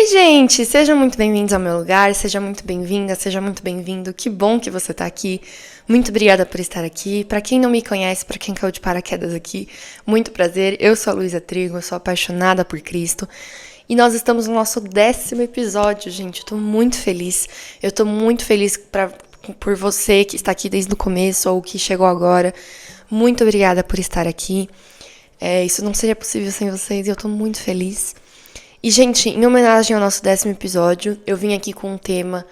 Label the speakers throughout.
Speaker 1: Oi, gente! Sejam muito bem-vindos ao meu lugar, seja muito bem-vinda, seja muito bem-vindo. Que bom que você tá aqui. Muito obrigada por estar aqui. Pra quem não me conhece, pra quem caiu de paraquedas aqui, muito prazer. Eu sou a Luísa Trigo, eu sou apaixonada por Cristo. E nós estamos no nosso 10º episódio, gente. Eu tô muito feliz. Eu tô muito feliz por você que está aqui desde o começo ou que chegou agora. Muito obrigada por estar aqui. Isso não seria possível sem vocês e eu tô muito feliz. E, gente, em homenagem ao nosso 10º episódio, eu vim aqui com um tema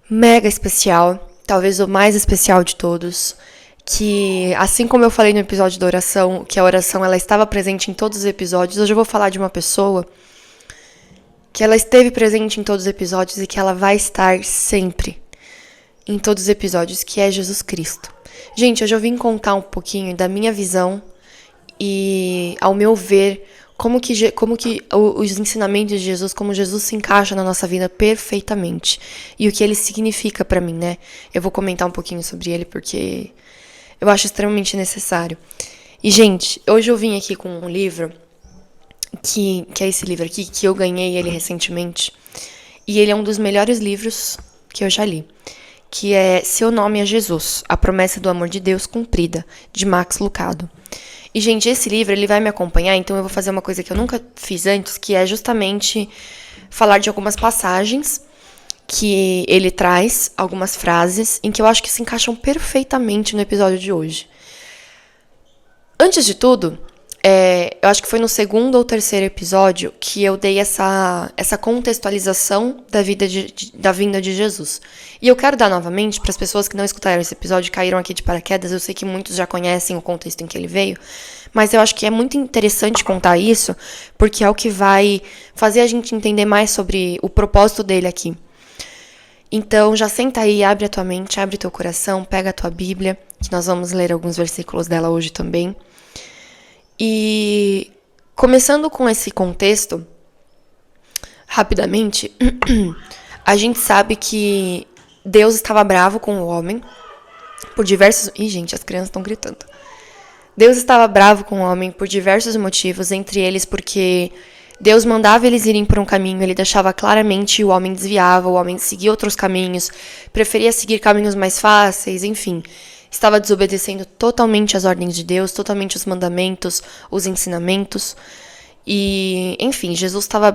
Speaker 1: mega especial, talvez o mais especial de todos, que, assim como eu falei no episódio da oração, que a oração ela estava presente em todos os episódios, hoje eu vou falar de uma pessoa que ela esteve presente em todos os episódios e que ela vai estar sempre em todos os episódios, que é Jesus Cristo. Gente, hoje eu vim contar um pouquinho da minha visão e, ao meu ver, como que os ensinamentos de Jesus, como Jesus se encaixa na nossa vida perfeitamente. E o que ele significa pra mim, né? Eu vou comentar um pouquinho sobre ele porque eu acho extremamente necessário. E, gente, hoje eu vim aqui com um livro, que é esse livro aqui, que eu ganhei ele recentemente. E ele é um dos melhores livros que eu já li. Que é Seu Nome é Jesus, A Promessa do Amor de Deus Cumprida, de Max Lucado. E, gente, esse livro, ele vai me acompanhar, então eu vou fazer uma coisa que eu nunca fiz antes, que é justamente falar de algumas passagens que ele traz, algumas frases, em que eu acho que se encaixam perfeitamente no episódio de hoje. Antes de tudo, eu acho que foi no 2º ou 3º episódio que eu dei essa contextualização da vinda de Jesus. E eu quero dar novamente para as pessoas que não escutaram esse episódio e caíram aqui de paraquedas. Eu sei que muitos já conhecem o contexto em que ele veio, mas eu acho que é muito interessante contar isso, porque é o que vai fazer a gente entender mais sobre o propósito dele aqui. Então já senta aí, abre a tua mente, abre teu coração, pega a tua Bíblia, que nós vamos ler alguns versículos dela hoje também. E começando com esse contexto, rapidamente, a gente sabe que Deus estava bravo com o homem por diversos... Ih, gente, as crianças estão gritando. Deus estava bravo com o homem por diversos motivos, entre eles porque Deus mandava eles irem por um caminho, ele deixava claramente e o homem desviava, o homem seguia outros caminhos, preferia seguir caminhos mais fáceis, enfim... Estava desobedecendo totalmente as ordens de Deus, totalmente os mandamentos, os ensinamentos. E, enfim, Deus estava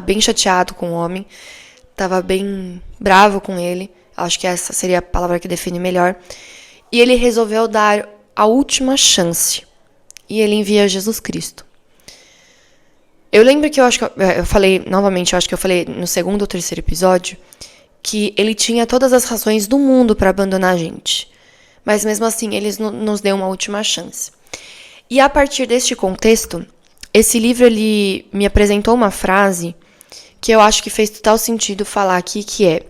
Speaker 1: bem chateado com o homem, estava bem bravo com ele. Acho que essa seria a palavra que define melhor. E ele resolveu dar a última chance. E ele envia Jesus Cristo. Eu lembro que eu falei novamente, eu falei no 2º ou 3º episódio, que ele tinha todas as razões do mundo para abandonar a gente. Mas mesmo assim, ele nos deu uma última chance. E a partir deste contexto, esse livro ele me apresentou uma frase que eu acho que fez total sentido falar aqui, que é,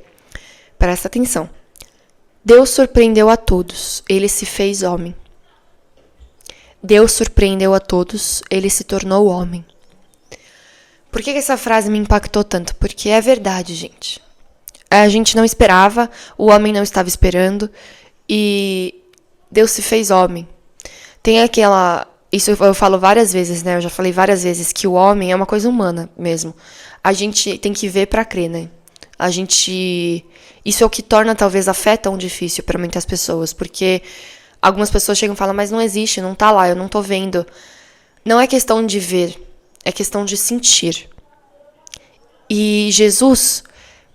Speaker 1: presta atenção, Deus surpreendeu a todos, ele se fez homem. Deus surpreendeu a todos, ele se tornou homem. Por que essa frase me impactou tanto? Porque é verdade, gente. A gente não esperava, o homem não estava esperando, e Deus se fez homem. Tem aquela... Isso eu falo várias vezes, né? Eu já falei várias vezes que o homem é uma coisa humana mesmo. A gente tem que ver pra crer, né? Isso é o que torna talvez a fé tão difícil para muitas pessoas, porque algumas pessoas chegam e falam, mas não existe, não tá lá, eu não tô vendo. Não é questão de ver, é questão de sentir. E Jesus...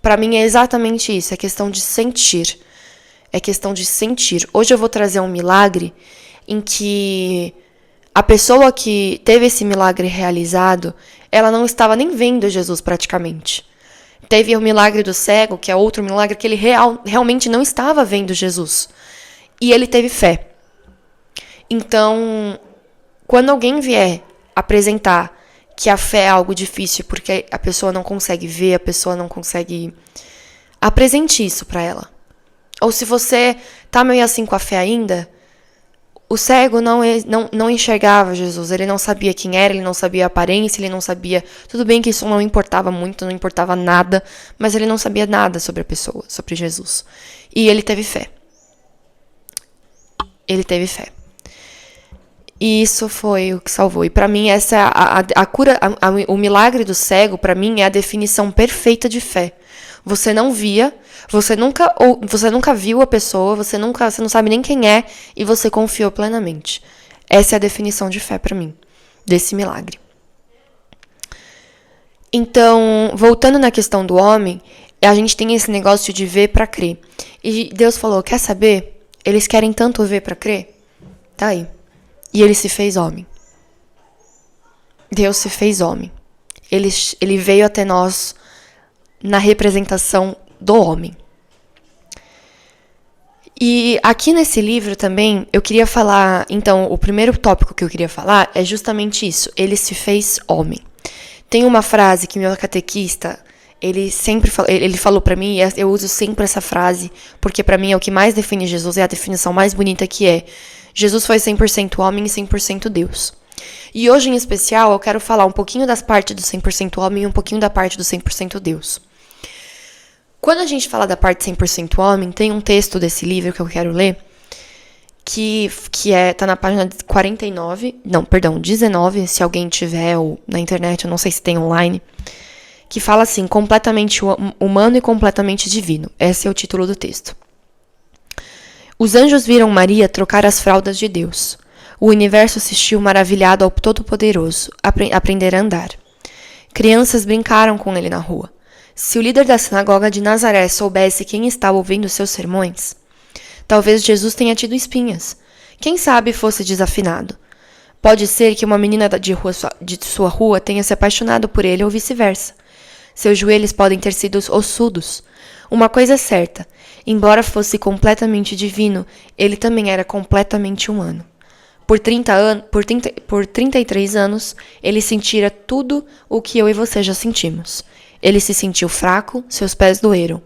Speaker 1: Para mim é exatamente isso, é questão de sentir. É questão de sentir. Hoje eu vou trazer um milagre em que a pessoa que teve esse milagre realizado, ela não estava nem vendo Jesus praticamente. Teve o milagre do cego, que é outro milagre que ele realmente não estava vendo Jesus. E ele teve fé. Então, quando alguém vier apresentar que a fé é algo difícil porque a pessoa não consegue ver, a pessoa não consegue... Apresente isso pra ela. Ou se você tá meio assim com a fé ainda, o cego não enxergava Jesus, ele não sabia quem era, ele não sabia a aparência, ele não sabia... Tudo bem que isso não importava muito, não importava nada, mas ele não sabia nada sobre a pessoa, sobre Jesus. E ele teve fé. Ele teve fé. E isso foi o que salvou. E pra mim, essa é a cura, o milagre do cego, pra mim, é a definição perfeita de fé. Você não via, você nunca viu a pessoa, você não sabe nem quem é, e você confiou plenamente. Essa é a definição de fé pra mim, desse milagre. Então, voltando na questão do homem, a gente tem esse negócio de ver pra crer. E Deus falou, quer saber? Eles querem tanto ver pra crer? Tá aí. E ele se fez homem. Deus se fez homem. Ele veio até nós na representação do homem. E aqui nesse livro também, eu queria falar... Então, o primeiro tópico que eu queria falar é justamente isso. Ele se fez homem. Tem uma frase que meu catequista, ele falou pra mim, e eu uso sempre essa frase, porque pra mim é o que mais define Jesus, é a definição mais bonita que é: Jesus foi 100% homem e 100% Deus. E hoje, em especial, eu quero falar um pouquinho das partes do 100% homem e um pouquinho da parte do 100% Deus. Quando a gente fala da parte 100% homem, tem um texto desse livro que eu quero ler, que tá na página 19, se alguém tiver ou na internet, eu não sei se tem online, que fala assim, completamente humano e completamente divino. Esse é o título do texto. Os anjos viram Maria trocar as fraldas de Deus. O universo assistiu maravilhado ao Todo-Poderoso aprender a andar. Crianças brincaram com ele na rua. Se o líder da sinagoga de Nazaré soubesse quem estava ouvindo seus sermões, talvez Jesus tenha tido espinhas. Quem sabe fosse desafinado. Pode ser que uma menina de sua rua tenha se apaixonado por ele ou vice-versa. Seus joelhos podem ter sido ossudos. Uma coisa é certa, embora fosse completamente divino, ele também era completamente humano. Por 33 anos, ele sentira tudo o que eu e você já sentimos. Ele se sentiu fraco, seus pés doeram.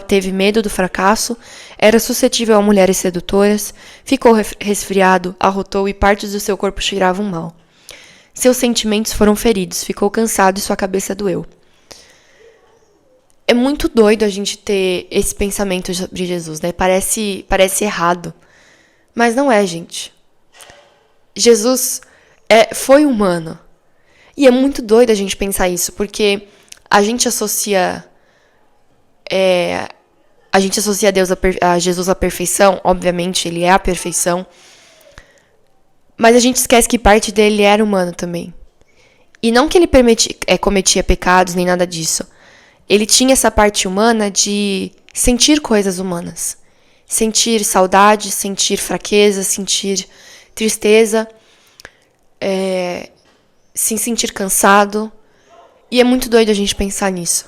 Speaker 1: Teve medo do fracasso, era suscetível a mulheres sedutoras, ficou resfriado, arrotou e partes do seu corpo cheiravam mal. Seus sentimentos foram feridos, ficou cansado e sua cabeça doeu. É muito doido a gente ter esse pensamento sobre Jesus, né? Parece errado, mas não é, gente. Jesus foi humano. E é muito doido a gente pensar isso, porque a gente associa Deus a Jesus à perfeição. Obviamente, ele é a perfeição. Mas a gente esquece que parte dele era humano também. E não que ele cometia pecados, nem nada disso. Ele tinha essa parte humana de sentir coisas humanas. Sentir saudade, sentir fraqueza, sentir tristeza, se sentir cansado. E é muito doido a gente pensar nisso.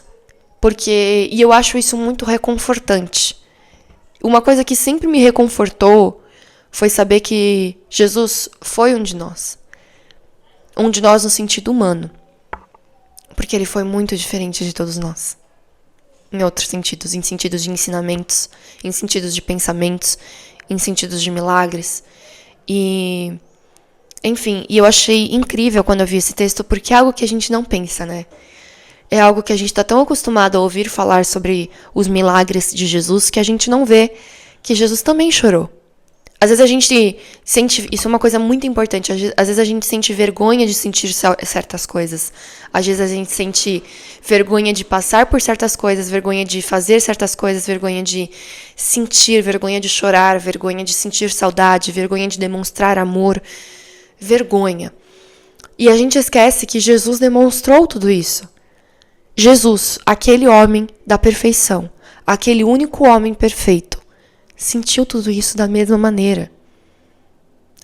Speaker 1: E eu acho isso muito reconfortante. Uma coisa que sempre me reconfortou foi saber que Jesus foi um de nós. Um de nós no sentido humano. Porque ele foi muito diferente de todos nós. Em outros sentidos. Em sentidos de ensinamentos. Em sentidos de pensamentos. Em sentidos de milagres. Enfim, eu achei incrível quando eu vi esse texto. Porque é algo que a gente não pensa, né? É algo que a gente está tão acostumado a ouvir falar sobre os milagres de Jesus que a gente não vê que Jesus também chorou. Às vezes a gente sente... Isso é uma coisa muito importante. Às vezes a gente sente vergonha de sentir certas coisas. Às vezes a gente sente vergonha de passar por certas coisas, vergonha de fazer certas coisas, vergonha de sentir, vergonha de chorar, vergonha de sentir saudade, vergonha de demonstrar amor. Vergonha. E a gente esquece que Jesus demonstrou tudo isso. Jesus, aquele homem da perfeição, aquele único homem perfeito, sentiu tudo isso da mesma maneira.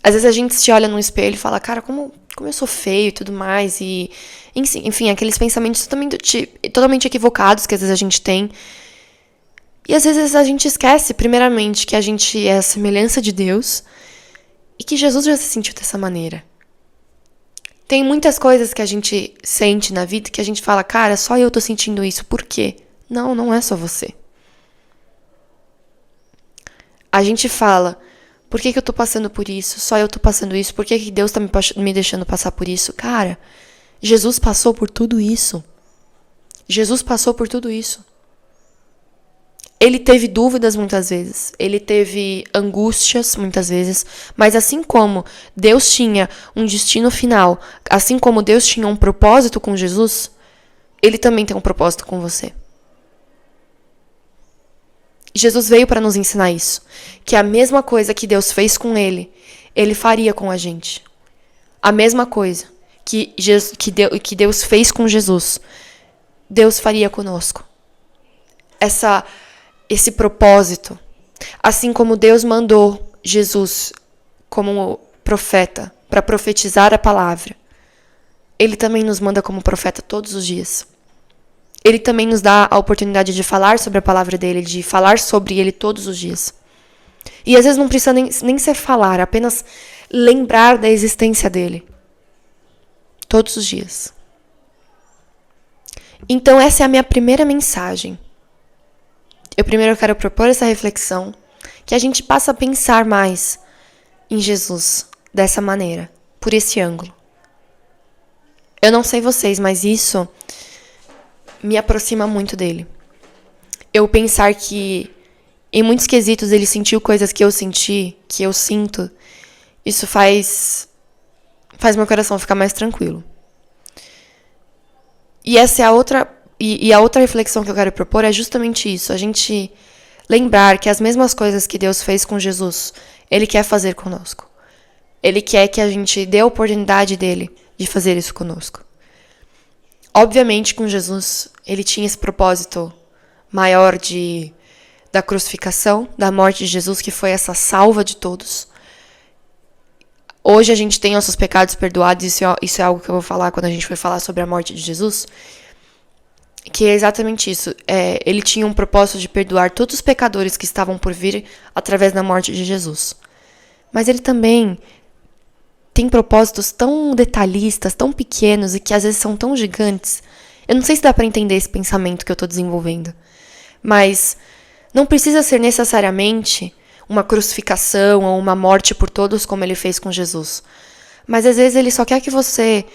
Speaker 1: Às vezes a gente se olha no espelho e fala, cara, como eu sou feio e tudo mais, e enfim, aqueles pensamentos totalmente equivocados que às vezes a gente tem. E às vezes a gente esquece, primeiramente, que a gente é a semelhança de Deus e que Jesus já se sentiu dessa maneira. Tem muitas coisas que a gente sente na vida que a gente fala, cara, só eu tô sentindo isso. Por quê? Não é só você. A gente fala, por que eu tô passando por isso? Só eu tô passando isso. Por que Deus tá me deixando passar por isso? Cara, Jesus passou por tudo isso. Jesus passou por tudo isso. Ele teve dúvidas muitas vezes, ele teve angústias muitas vezes, mas assim como Deus tinha um destino final, assim como Deus tinha um propósito com Jesus, ele também tem um propósito com você. Jesus veio para nos ensinar isso, que a mesma coisa que Deus fez com ele, ele faria com a gente. A mesma coisa que Deus fez com Jesus, Deus faria conosco. Esse propósito. Assim como Deus mandou Jesus como profeta para profetizar a palavra, Ele também nos manda como profeta todos os dias. Ele também nos dá a oportunidade de falar sobre a palavra dele, de falar sobre ele todos os dias. E às vezes não precisa nem ser falar, apenas lembrar da existência dele. Todos os dias. Então essa é a minha primeira mensagem. Eu primeiro quero propor essa reflexão, que a gente passe a pensar mais em Jesus dessa maneira, por esse ângulo. Eu não sei vocês, mas isso me aproxima muito dele. Eu pensar que em muitos quesitos ele sentiu coisas que eu senti, que eu sinto, isso faz meu coração ficar mais tranquilo. E essa é a outra reflexão que eu quero propor é justamente isso, a gente lembrar que as mesmas coisas que Deus fez com Jesus, Ele quer fazer conosco. Ele quer que a gente dê a oportunidade dele de fazer isso conosco. Obviamente, com Jesus, ele tinha esse propósito maior da crucificação, da morte de Jesus, que foi essa salva de todos. Hoje a gente tem nossos pecados perdoados, isso é algo que eu vou falar quando a gente for falar sobre a morte de Jesus, que é exatamente isso. Ele tinha um propósito de perdoar todos os pecadores que estavam por vir através da morte de Jesus. Mas ele também tem propósitos tão detalhistas, tão pequenos e que às vezes são tão gigantes. Eu não sei se dá para entender esse pensamento que eu estou desenvolvendo. Mas não precisa ser necessariamente uma crucificação ou uma morte por todos como ele fez com Jesus. Mas às vezes ele só quer que você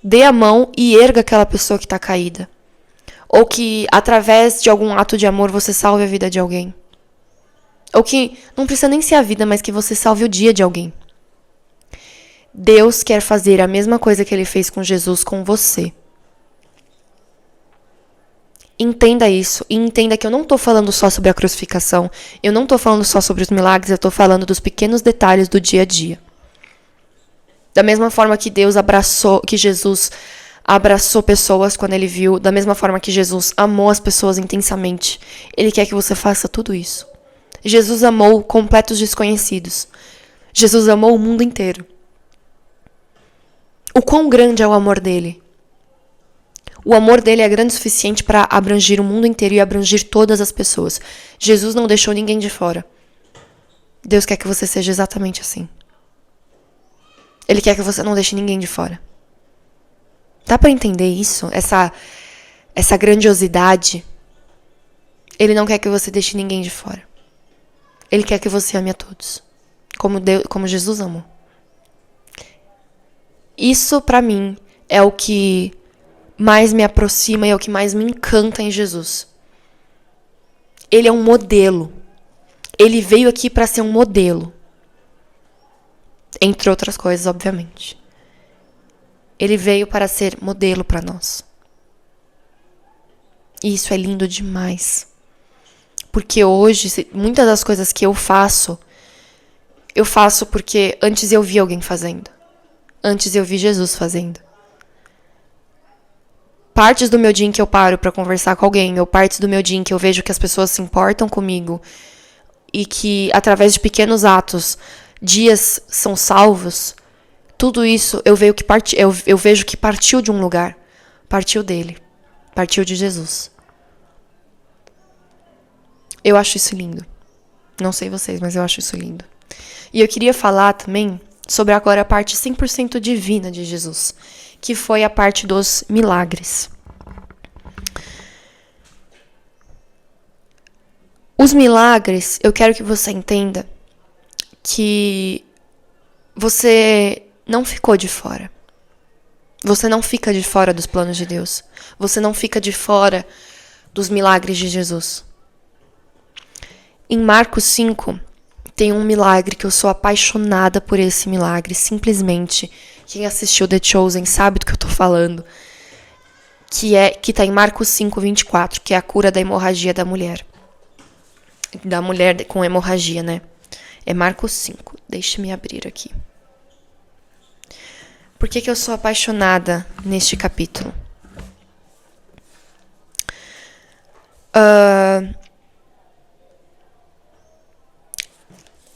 Speaker 1: dê a mão e erga aquela pessoa que está caída. Ou que através de algum ato de amor você salve a vida de alguém. Ou que não precisa nem ser a vida, mas que você salve o dia de alguém. Deus quer fazer a mesma coisa que ele fez com Jesus com você. Entenda isso. E entenda que eu não estou falando só sobre a crucificação. Eu não estou falando só sobre os milagres. Eu estou falando dos pequenos detalhes do dia a dia. Da mesma forma que Jesus abraçou pessoas quando ele viu. Da mesma forma que Jesus amou as pessoas intensamente. Ele quer que você faça tudo isso. Jesus amou completos desconhecidos. Jesus amou o mundo inteiro. O quão grande é o amor dele? O amor dele é grande o suficiente para abranger o mundo inteiro e abranger todas as pessoas. Jesus não deixou ninguém de fora. Deus quer que você seja exatamente assim. Ele quer que você não deixe ninguém de fora. Dá para entender isso? Essa grandiosidade? Ele não quer que você deixe ninguém de fora. Ele quer que você ame a todos. Como Jesus amou. Isso, pra mim, é o que mais me aproxima e é o que mais me encanta em Jesus. Ele é um modelo. Ele veio aqui para ser um modelo. Entre outras coisas, obviamente. Ele veio para ser modelo para nós. E isso é lindo demais. Porque hoje, muitas das coisas que eu faço porque antes eu vi alguém fazendo. Antes eu vi Jesus fazendo. Partes do meu dia em que eu paro para conversar com alguém, ou partes do meu dia em que eu vejo que as pessoas se importam comigo, e que através de pequenos atos, dias são salvos, tudo isso eu vejo que partiu de um lugar. Partiu dele. Partiu de Jesus. Eu acho isso lindo. Não sei vocês, mas eu acho isso lindo. E eu queria falar também sobre agora a parte 100% divina de Jesus, que foi a parte dos milagres. Os milagres, eu quero que você entenda que você não ficou de fora. Você não fica de fora dos planos de Deus. Você não fica de fora dos milagres de Jesus. Em Marcos 5, tem um milagre que eu sou apaixonada por esse milagre. Simplesmente, quem assistiu The Chosen sabe do que eu tô falando. Que tá em Marcos 5, 24, que é a cura da hemorragia da mulher. Da mulher com hemorragia, né? É Marcos 5. Deixa-me abrir aqui. Por que eu sou apaixonada neste capítulo?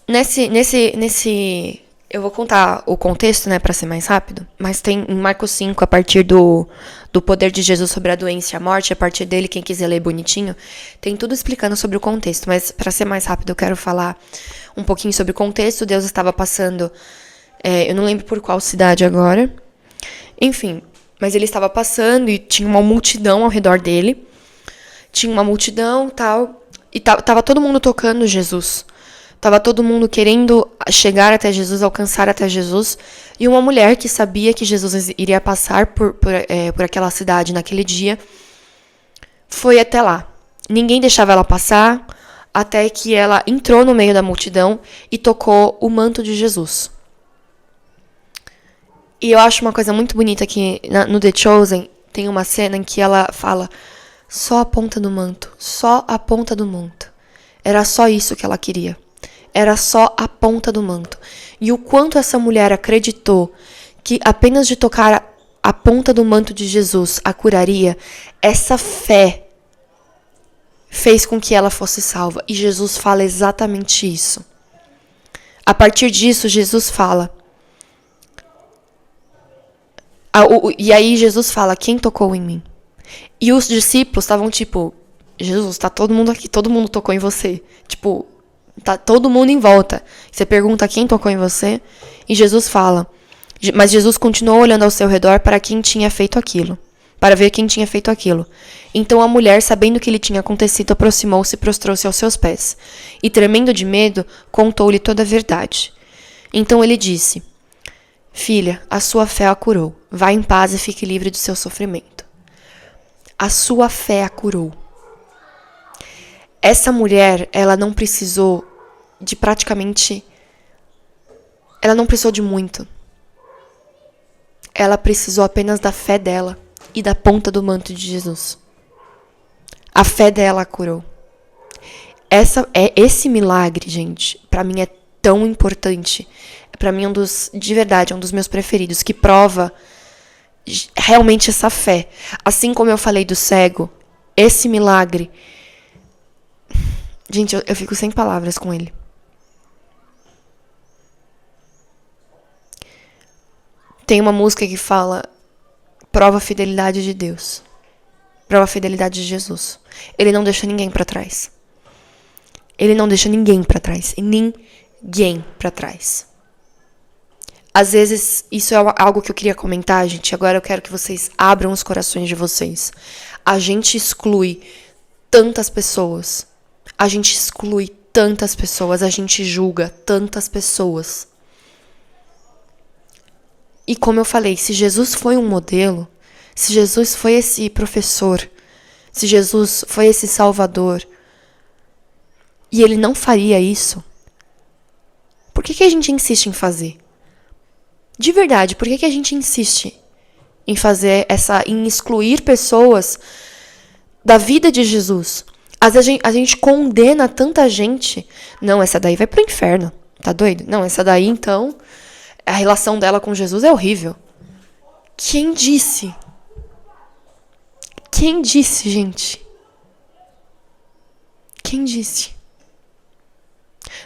Speaker 1: Nesse eu vou contar o contexto, né, para ser mais rápido, mas tem em Marcos 5, a partir do poder de Jesus sobre a doença e a morte, a partir dele, quem quiser ler bonitinho, tem tudo explicando sobre o contexto, mas para ser mais rápido eu quero falar um pouquinho sobre o contexto. Deus estava passando, eu não lembro por qual cidade agora, enfim, mas ele estava passando e tinha uma multidão ao redor dele, tinha uma multidão tal, e tava todo mundo tocando Jesus. Tava todo mundo querendo chegar até Jesus, alcançar até Jesus. E uma mulher que sabia que Jesus iria passar por aquela cidade naquele dia, foi até lá. Ninguém deixava ela passar, até que ela entrou no meio da multidão e tocou o manto de Jesus. E eu acho uma coisa muito bonita que no The Chosen tem uma cena em que ela fala só a ponta do manto, só a ponta do manto. Era só isso que ela queria. Era só a ponta do manto. E o quanto essa mulher acreditou que apenas de tocar a ponta do manto de Jesus a curaria, essa fé fez com que ela fosse salva. E Jesus fala exatamente isso. A partir disso, Jesus fala. E aí Jesus fala, quem tocou em mim? E os discípulos estavam tipo, Jesus, tá todo mundo aqui, todo mundo tocou em você. Tipo, tá todo mundo em volta. Você pergunta quem tocou em você, e Jesus fala. Mas Jesus continuou olhando ao seu redor para quem tinha feito aquilo. Para ver quem tinha feito aquilo. Então a mulher, sabendo o que lhe tinha acontecido, aproximou-se e prostrou-se aos seus pés. E tremendo de medo, contou-lhe toda a verdade. Então ele disse, filha, a sua fé a curou. Vá em paz e fique livre do seu sofrimento. A sua fé a curou. Essa mulher, ela não precisou de praticamente... Ela não precisou de muito. Ela precisou apenas da fé dela e da ponta do manto de Jesus. A fé dela a curou. Esse milagre, gente, pra mim é tão importante. Pra mim de verdade, é um dos meus preferidos, que prova realmente essa fé. Assim como eu falei do cego, esse milagre... Gente, eu fico sem palavras com ele. Tem uma música que fala, prova a fidelidade de Deus. Prova a fidelidade de Jesus. Ele não deixa ninguém pra trás. Ele não deixa ninguém pra trás. E ninguém pra trás. Às vezes, isso é algo que eu queria comentar, gente. Agora eu quero que vocês abram os corações de vocês. A gente exclui tantas pessoas. A gente exclui tantas pessoas. A gente julga tantas pessoas. E como eu falei, se Jesus foi um modelo, se Jesus foi esse professor, se Jesus foi esse salvador, e ele não faria isso, por que a gente insiste em fazer? De verdade, por que a gente insiste em fazer em excluir pessoas da vida de Jesus? Às vezes a gente condena tanta gente. Não, essa daí vai pro inferno. Tá doido? Não, essa daí, então, a relação dela com Jesus é horrível. Quem disse? Quem disse, gente? Quem disse?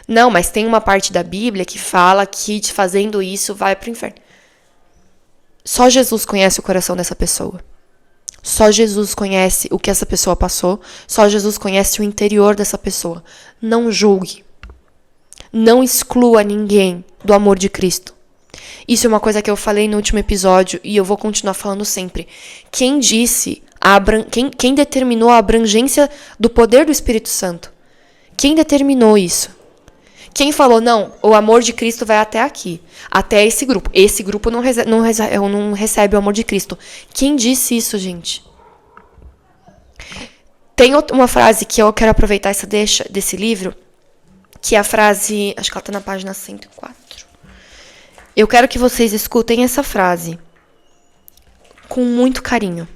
Speaker 1: Não, mas tem uma parte da Bíblia que fala que fazendo isso vai pro inferno. Só Jesus conhece o coração dessa pessoa. Só Jesus conhece o que essa pessoa passou. Só Jesus conhece o interior dessa pessoa. Não julgue. Não exclua ninguém do amor de Cristo. Isso é uma coisa que eu falei no último episódio e eu vou continuar falando sempre. Quem disse, quem determinou a abrangência do poder do Espírito Santo? Quem determinou isso? Quem falou, não, o amor de Cristo vai até aqui, até esse grupo. Esse grupo não recebe o amor de Cristo. Quem disse isso, gente? Tem uma frase que eu quero aproveitar essa deixa desse livro, que é a frase, acho que ela tá na página 104. Eu quero que vocês escutem essa frase com muito carinho.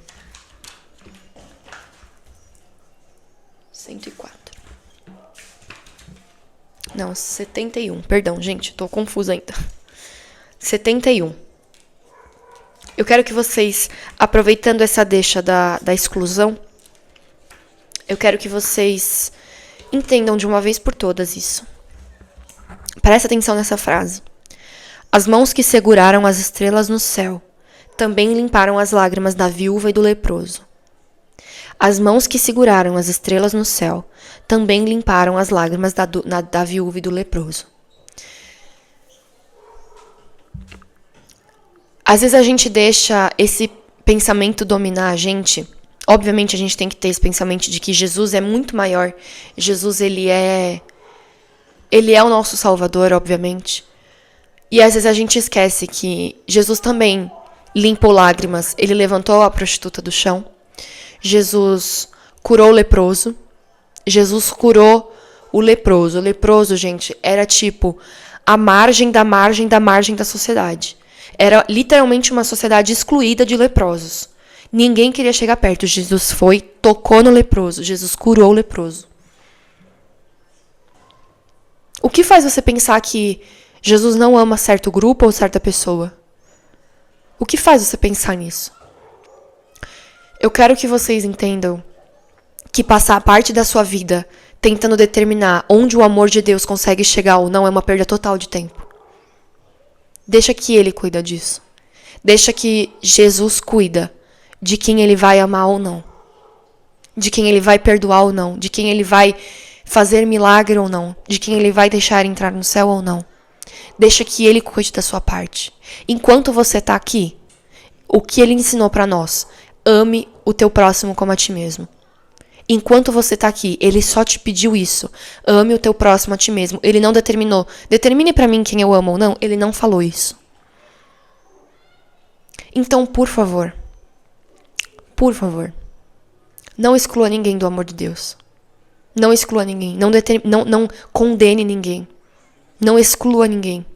Speaker 1: 104. Não, 71. Perdão, gente, tô confusa ainda. 71. Eu quero que vocês, aproveitando essa deixa da exclusão, eu quero que vocês entendam de uma vez por todas isso. Presta atenção nessa frase. As mãos que seguraram as estrelas no céu também limparam as lágrimas da viúva e do leproso. As mãos que seguraram as estrelas no céu também limparam as lágrimas da viúva e do leproso. Às vezes a gente deixa esse pensamento dominar a gente. Obviamente a gente tem que ter esse pensamento de que Jesus é muito maior. Jesus, ele é o nosso Salvador, obviamente. E às vezes a gente esquece que Jesus também limpou lágrimas. Ele levantou a prostituta do chão. Jesus curou o leproso. Jesus curou o leproso. O leproso, gente, era tipo a margem da margem da margem da sociedade. Era literalmente uma sociedade excluída de leprosos. Ninguém queria chegar perto. Jesus foi, tocou no leproso. Jesus curou o leproso. O que faz você pensar que Jesus não ama certo grupo ou certa pessoa? O que faz você pensar nisso? Eu quero que vocês entendam que passar parte da sua vida tentando determinar onde o amor de Deus consegue chegar ou não é uma perda total de tempo. Deixa que Ele cuida disso. Deixa que Jesus cuida de quem Ele vai amar ou não. De quem Ele vai perdoar ou não. De quem Ele vai fazer milagre ou não. De quem Ele vai deixar entrar no céu ou não. Deixa que Ele cuide da sua parte. Enquanto você está aqui, o que Ele ensinou para nós? Ame o teu próximo como a ti mesmo. Enquanto você está aqui, Ele só te pediu isso. Ame o teu próximo a ti mesmo. Ele não determinou. Determine para mim quem eu amo ou não. Ele não falou isso. Então, por favor, não exclua ninguém do amor de Deus. Não exclua ninguém. Não condene ninguém. Não exclua ninguém.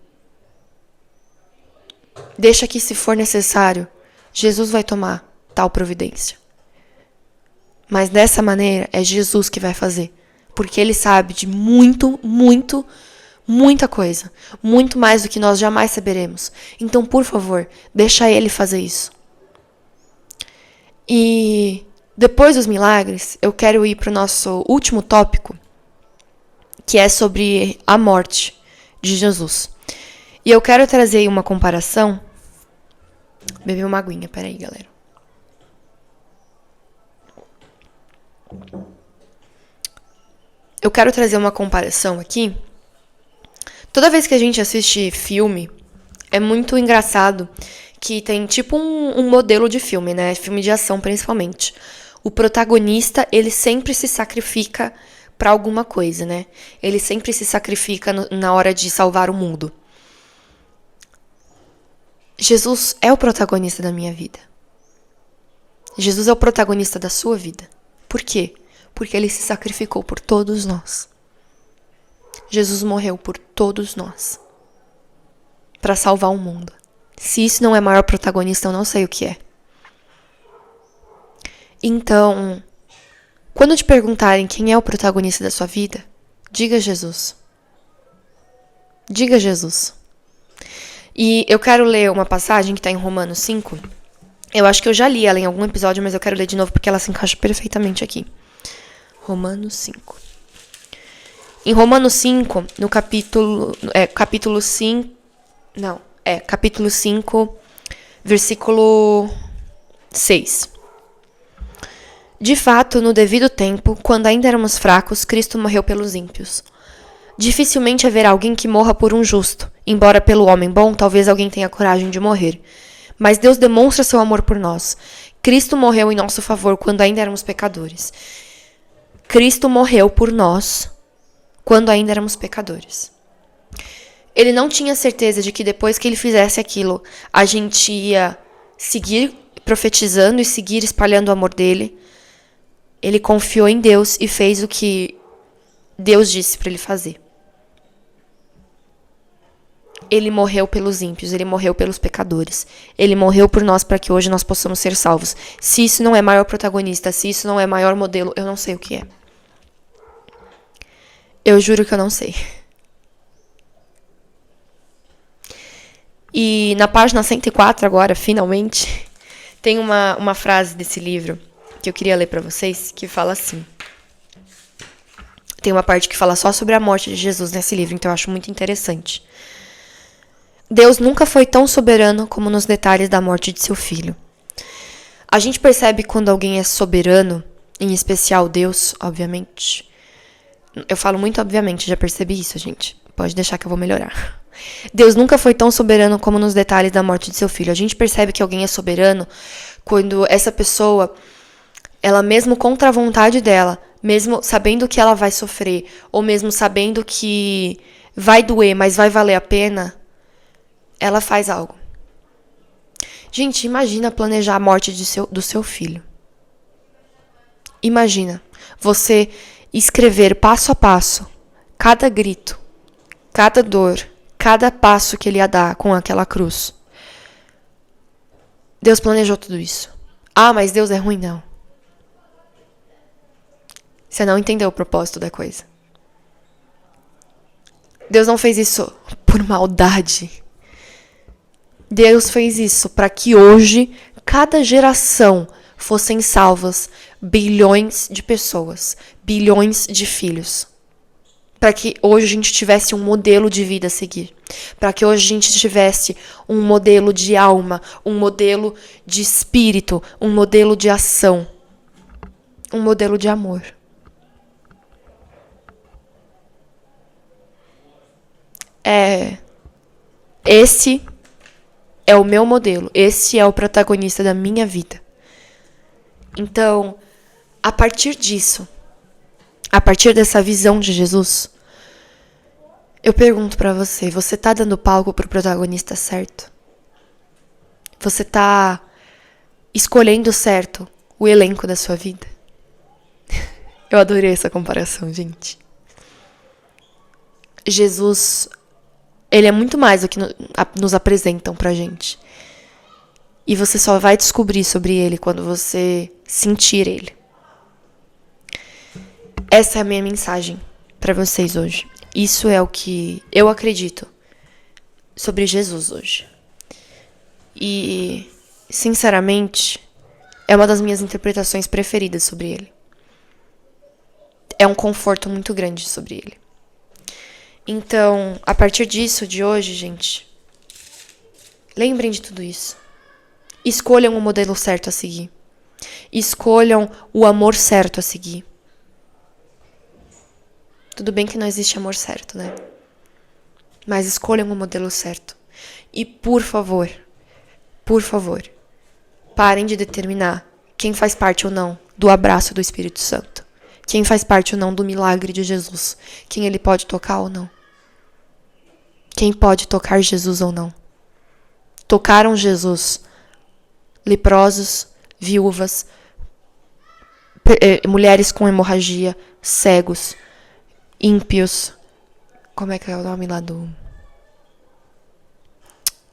Speaker 1: Deixa que, se for necessário, Jesus vai tomar tal providência. Mas dessa maneira é Jesus que vai fazer. Porque Ele sabe de muita coisa. Muito mais do que nós jamais saberemos. Então, por favor, deixa Ele fazer isso. E depois dos milagres, eu quero ir para o nosso último tópico, que é sobre a morte de Jesus. E eu quero trazer aí uma comparação. Beber uma aguinha, peraí, galera. Eu quero trazer uma comparação aqui. Toda vez que a gente assiste filme, é muito engraçado que tem tipo um modelo de filme, né? Filme de ação, principalmente. O protagonista, ele sempre se sacrifica pra alguma coisa, né? Ele sempre se sacrifica na hora de salvar o mundo. Jesus é o protagonista da minha vida. Jesus é o protagonista da sua vida. Por quê? Porque Ele se sacrificou por todos nós. Jesus morreu por todos nós. Para salvar o mundo. Se isso não é maior protagonista, eu não sei o que é. Então, quando te perguntarem quem é o protagonista da sua vida, diga Jesus. Diga Jesus. E eu quero ler uma passagem que está em Romanos 5. Eu acho que eu já li ela em algum episódio, mas eu quero ler de novo porque ela se encaixa perfeitamente aqui. Romanos 5. Em Romanos 5, no capítulo 5, versículo 6. De fato, no devido tempo, quando ainda éramos fracos, Cristo morreu pelos ímpios. Dificilmente haverá alguém que morra por um justo, embora pelo homem bom, talvez alguém tenha coragem de morrer. Mas Deus demonstra seu amor por nós. Cristo morreu em nosso favor quando ainda éramos pecadores. Cristo morreu por nós quando ainda éramos pecadores. Ele não tinha certeza de que depois que ele fizesse aquilo, a gente ia seguir profetizando e seguir espalhando o amor dele. Ele confiou em Deus e fez o que Deus disse para ele fazer. Ele morreu pelos ímpios, ele morreu pelos pecadores. Ele morreu por nós para que hoje nós possamos ser salvos. Se isso não é maior protagonista, se isso não é maior modelo, eu não sei o que é. Eu juro que eu não sei. E na página 104 agora, finalmente, tem uma frase desse livro que eu queria ler para vocês, que fala assim. Tem uma parte que fala só sobre a morte de Jesus nesse livro, então eu acho muito interessante. Deus nunca foi tão soberano como nos detalhes da morte de seu filho. A gente percebe quando alguém é soberano, em especial Deus, obviamente. Eu falo muito obviamente, já percebi isso, gente. Pode deixar que eu vou melhorar. Deus nunca foi tão soberano como nos detalhes da morte de seu filho. A gente percebe que alguém é soberano quando essa pessoa, ela mesmo contra a vontade dela, mesmo sabendo que ela vai sofrer, ou mesmo sabendo que vai doer, mas vai valer a pena, ela faz algo. Gente, imagina planejar a morte do seu filho. Imagina você escrever passo a passo, cada grito, cada dor, cada passo que ele ia dar com aquela cruz. Deus planejou tudo isso. Ah, mas Deus é ruim? Não. Você não entendeu o propósito da coisa. Deus não fez isso por maldade. Deus fez isso para que hoje, cada geração, fossem salvas bilhões de pessoas, bilhões de filhos. Para que hoje a gente tivesse um modelo de vida a seguir. Para que hoje a gente tivesse um modelo de alma, um modelo de espírito, um modelo de ação, um modelo de amor. Esse é o meu modelo. Esse é o protagonista da minha vida. Então, a partir disso, a partir dessa visão de Jesus, eu pergunto pra você, você tá dando palco pro protagonista certo? Você tá escolhendo certo o elenco da sua vida? Eu adorei essa comparação, gente. Jesus, ele é muito mais do que nos apresentam pra gente. E você só vai descobrir sobre ele quando você sentir ele. Essa é a minha mensagem pra vocês hoje. Isso é o que eu acredito sobre Jesus hoje. E, sinceramente, é uma das minhas interpretações preferidas sobre ele. É um conforto muito grande sobre ele. Então, a partir disso, de hoje, gente, lembrem de tudo isso. Escolham o modelo certo a seguir. Escolham o amor certo a seguir. Tudo bem que não existe amor certo, né? Mas escolham o modelo certo. E, por favor, parem de determinar quem faz parte ou não do abraço do Espírito Santo. Quem faz parte ou não do milagre de Jesus. Quem ele pode tocar ou não. Quem pode tocar Jesus ou não. Tocaram Jesus leprosos, viúvas, mulheres com hemorragia, cegos, ímpios. Como é que é o nome lá do...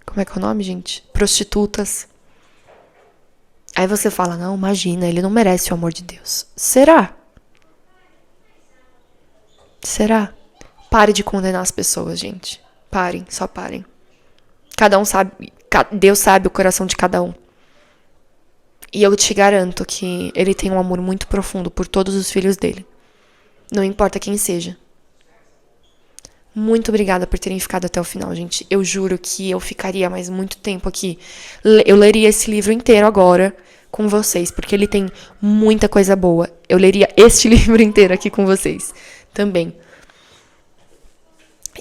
Speaker 1: Como é que é o nome, gente? Prostitutas. Aí você fala, não, imagina, ele não merece o amor de Deus. Será? Será? Pare de condenar as pessoas, gente. Parem, só parem. Cada um sabe, Deus sabe o coração de cada um. E eu te garanto que ele tem um amor muito profundo por todos os filhos dele. Não importa quem seja. Muito obrigada por terem ficado até o final, gente. Eu juro que eu ficaria mais muito tempo aqui. Eu leria esse livro inteiro agora com vocês, porque ele tem muita coisa boa. Eu leria este livro inteiro aqui com vocês também.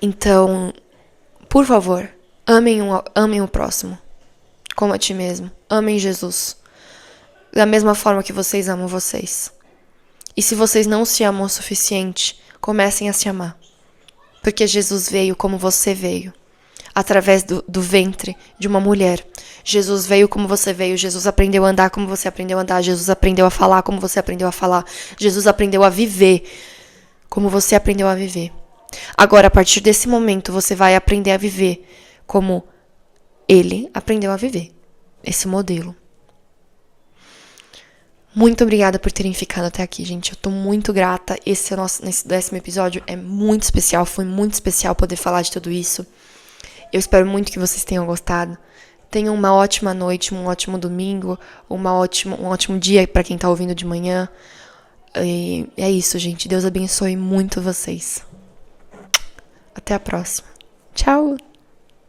Speaker 1: Então, por favor, amem o próximo, como a ti mesmo. Amem Jesus, da mesma forma que vocês amam vocês. E se vocês não se amam o suficiente, comecem a se amar. Porque Jesus veio como você veio, através do ventre de uma mulher. Jesus veio como você veio, Jesus aprendeu a andar como você aprendeu a andar, Jesus aprendeu a falar como você aprendeu a falar, Jesus aprendeu a viver como você aprendeu a viver. Agora, a partir desse momento, você vai aprender a viver como ele aprendeu a viver. Esse modelo. Muito obrigada por terem ficado até aqui, gente. Eu tô muito grata. Esse 10º episódio é muito especial. Foi muito especial poder falar de tudo isso. Eu espero muito que vocês tenham gostado. Tenham uma ótima noite, um ótimo domingo, um ótimo dia pra quem tá ouvindo de manhã. E é isso, gente. Deus abençoe muito vocês. Até a próxima. Tchau!